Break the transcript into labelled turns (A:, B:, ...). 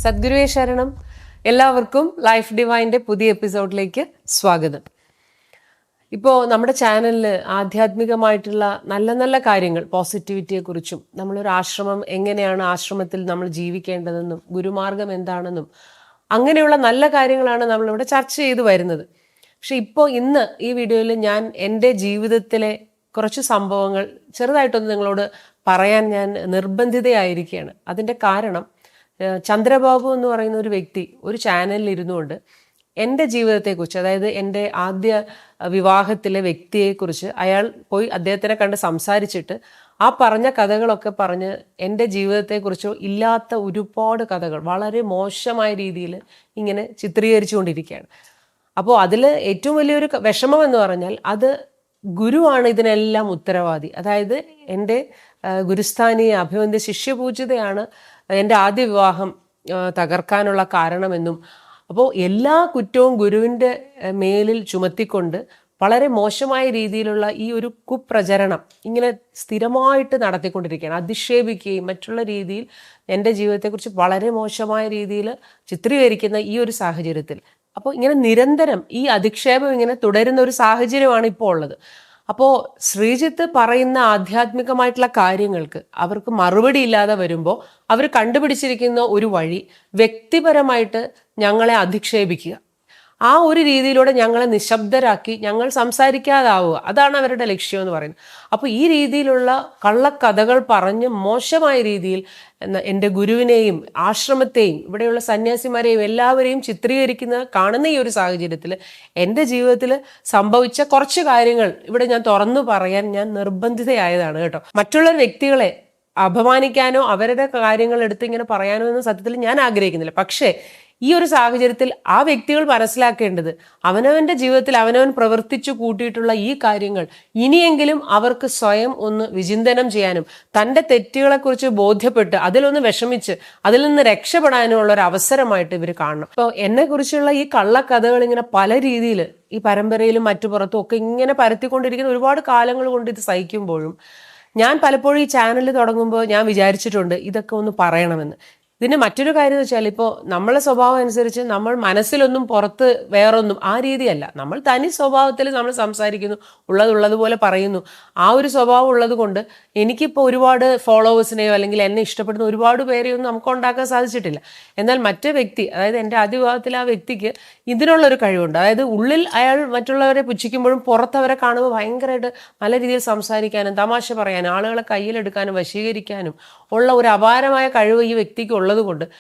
A: സദ്ഗുരുവേ ശരണം. എല്ലാവർക്കും ലൈഫ് ഡിവൈൻ്റെ പുതിയ എപ്പിസോഡിലേക്ക് സ്വാഗതം. ഇപ്പോൾ നമ്മുടെ ചാനലിൽ ആധ്യാത്മികമായിട്ടുള്ള നല്ല നല്ല കാര്യങ്ങൾ, പോസിറ്റിവിറ്റിയെക്കുറിച്ചും നമ്മളൊരു ആശ്രമം എങ്ങനെയാണ് ആശ്രമത്തിൽ നമ്മൾ ജീവിക്കേണ്ടതെന്നും ഗുരുമാർഗം എന്താണെന്നും അങ്ങനെയുള്ള നല്ല കാര്യങ്ങളാണ് നമ്മളിവിടെ ചർച്ച ചെയ്തു വരുന്നത്. പക്ഷെ ഇപ്പോൾ ഇന്ന് ഈ വീഡിയോയിൽ ഞാൻ എൻ്റെ ജീവിതത്തിലെ കുറച്ച് സംഭവങ്ങൾ ചെറുതായിട്ടൊന്ന് നിങ്ങളോട് പറയാൻ ഞാൻ നിർബന്ധിതയായിരിക്കുകയാണ്. അതിൻ്റെ കാരണം ചന്ദ്രബാബു എന്ന് പറയുന്ന ഒരു വ്യക്തി ഒരു ചാനലിൽ ഇരുന്നുകൊണ്ട് എൻ്റെ ജീവിതത്തെക്കുറിച്ച്, അതായത് എൻ്റെ ആദ്യ വിവാഹത്തിലെ വ്യക്തിയെക്കുറിച്ച് അയാൾ പോയി അദ്ദേഹത്തിനെ കണ്ട് സംസാരിച്ചിട്ട് ആ പറഞ്ഞ കഥകളൊക്കെ പറഞ്ഞ് എൻ്റെ ജീവിതത്തെക്കുറിച്ചോ ഇല്ലാത്ത ഒരുപാട് കഥകൾ വളരെ മോശമായ രീതിയിൽ ഇങ്ങനെ ചിത്രീകരിച്ചുകൊണ്ടിരിക്കുകയാണ്. അപ്പോൾ അതിൽ ഏറ്റവും വലിയൊരു വിഷമം എന്ന് പറഞ്ഞാൽ അത് ഗുരുവാണ് ഇതിനെല്ലാം ഉത്തരവാദി. അതായത് എൻ്റെ ഗുരുസ്ഥാനീയ അഭിവന്ദ്യ ശിഷ്യപൂജിതയാണ് എൻ്റെ ആദ്യ വിവാഹം തകർക്കാനുള്ള കാരണമെന്നും, അപ്പോൾ എല്ലാ കുറ്റവും ഗുരുവിൻ്റെ മേലിൽ ചുമത്തിക്കൊണ്ട് വളരെ മോശമായ രീതിയിലുള്ള ഈ ഒരു കുപ്രചരണം ഇങ്ങനെ സ്ഥിരമായിട്ട് നടത്തിക്കൊണ്ടിരിക്കുകയാണ്. അധിക്ഷേപിക്കുകയും മറ്റുള്ള രീതിയിൽ എൻ്റെ ജീവിതത്തെക്കുറിച്ച് വളരെ മോശമായ രീതിയിൽ ചിത്രീകരിക്കുന്ന ഈ ഒരു സാഹചര്യത്തിൽ, അപ്പോൾ ഇങ്ങനെ നിരന്തരം ഈ അധിക്ഷേപം ഇങ്ങനെ തുടരുന്ന ഒരു സാഹചര്യമാണ് ഇപ്പോൾ ഉള്ളത്. അപ്പോൾ ശ്രീജിത്ത് പറയുന്ന ആധ്യാത്മികമായിട്ടുള്ള കാര്യങ്ങൾക്ക് അവർക്ക് മറുപടി ഇല്ലാതെ വരുമ്പോൾ അവർ കണ്ടുപിടിച്ചിരിക്കുന്ന ഒരു വഴി വ്യക്തിപരമായിട്ട് ഞങ്ങളെ അധിക്ഷേപിക്കുക, ആ ഒരു രീതിയിലൂടെ ഞങ്ങളെ നിശബ്ദരാക്കി ഞങ്ങൾ സംസാരിക്കാതാവുക, അതാണ് അവരുടെ ലക്ഷ്യം എന്ന് പറയുന്നത്. അപ്പോൾ ഈ രീതിയിലുള്ള കള്ളക്കഥകൾ പറഞ്ഞ് മോശമായ രീതിയിൽ എൻ്റെ ഗുരുവിനെയും ആശ്രമത്തെയും ഇവിടെയുള്ള സന്യാസിമാരെയും എല്ലാവരെയും ചിത്രീകരിക്കുന്ന കാണുന്ന ഈ ഒരു സാഹചര്യത്തിൽ എൻ്റെ ജീവിതത്തിൽ സംഭവിച്ച കുറച്ച് കാര്യങ്ങൾ ഇവിടെ ഞാൻ തുറന്നു പറയാൻ ഞാൻ നിർബന്ധിതയായതാണ് കേട്ടോ. മറ്റുള്ള വ്യക്തികളെ അപമാനിക്കാനോ അവരുടെ കാര്യങ്ങൾ എടുത്ത് ഇങ്ങനെ പറയാനോ എന്ന സത്യത്തിൽ ഞാൻ ആഗ്രഹിക്കുന്നില്ല. പക്ഷേ ഈ ഒരു സാഹചര്യത്തിൽ ആ വ്യക്തികൾ മനസ്സിലാക്കേണ്ടത് അവനവൻ്റെ ജീവിതത്തിൽ അവനവൻ പ്രവർത്തിച്ചു കൂട്ടിയിട്ടുള്ള ഈ കാര്യങ്ങൾ ഇനിയെങ്കിലും അവർക്ക് സ്വയം ഒന്ന് വിചിന്തനം ചെയ്യാനും തൻ്റെ തെറ്റുകളെക്കുറിച്ച് ബോധ്യപ്പെട്ട് അതിലൊന്ന് വിഷമിച്ച് അതിൽ നിന്ന് രക്ഷപ്പെടാനുമുള്ള ഒരു അവസരമായിട്ട് ഇവർ കാണണം. അപ്പോൾ എന്നെക്കുറിച്ചുള്ള ഈ കള്ളക്കഥകൾ ഇങ്ങനെ പല രീതിയിൽ ഈ പരമ്പരയിലും മറ്റു പുറത്തും ഒക്കെ ഇങ്ങനെ പരത്തിക്കൊണ്ടിരിക്കുന്ന ഒരുപാട് കാലങ്ങൾ കൊണ്ട് ഇത് സഹിക്കുമ്പോഴും ഞാൻ പലപ്പോഴും ഈ ചാനൽ തുടങ്ങുമ്പോൾ ഞാൻ വിചാരിച്ചിട്ടുണ്ട് ഇതൊക്കെ ഒന്ന് പറയണമെന്ന്. ഇതിന് മറ്റൊരു കാര്യം എന്ന് വെച്ചാൽ, ഇപ്പോൾ നമ്മളെ സ്വഭാവം അനുസരിച്ച് നമ്മൾ മനസ്സിലൊന്നും പുറത്ത് വേറൊന്നും ആ രീതിയല്ല, നമ്മൾ തനി സ്വഭാവത്തിൽ നമ്മൾ സംസാരിക്കുന്നു, ഉള്ളതുപോലെ പറയുന്നു. ആ ഒരു സ്വഭാവം ഉള്ളത് കൊണ്ട് എനിക്കിപ്പോൾ ഒരുപാട് ഫോളോവേഴ്സിനെയോ അല്ലെങ്കിൽ എന്നെ ഇഷ്ടപ്പെടുന്ന ഒരുപാട് പേരെയൊന്നും നമുക്ക് ഉണ്ടാക്കാൻ സാധിച്ചിട്ടില്ല. എന്നാൽ മറ്റേ വ്യക്തി, അതായത് എൻ്റെ ആദ്യ വിഭാഗത്തിൽ ആ വ്യക്തിക്ക് ഇതിനുള്ളൊരു കഴിവുണ്ട്. അതായത് ഉള്ളിൽ അയാൾ മറ്റുള്ളവരെ പുച്ഛിക്കുമ്പോഴും പുറത്തവരെ കാണുമ്പോൾ ഭയങ്കരമായിട്ട് നല്ല രീതിയിൽ സംസാരിക്കാനും തമാശ പറയാനും ആളുകളെ കയ്യിലെടുക്കാനും വശീകരിക്കാനും ഉള്ള ഒരു അപാരമായ കഴിവ് ഈ വ്യക്തിക്ക് ഉള്ളത് കൊണ്ട്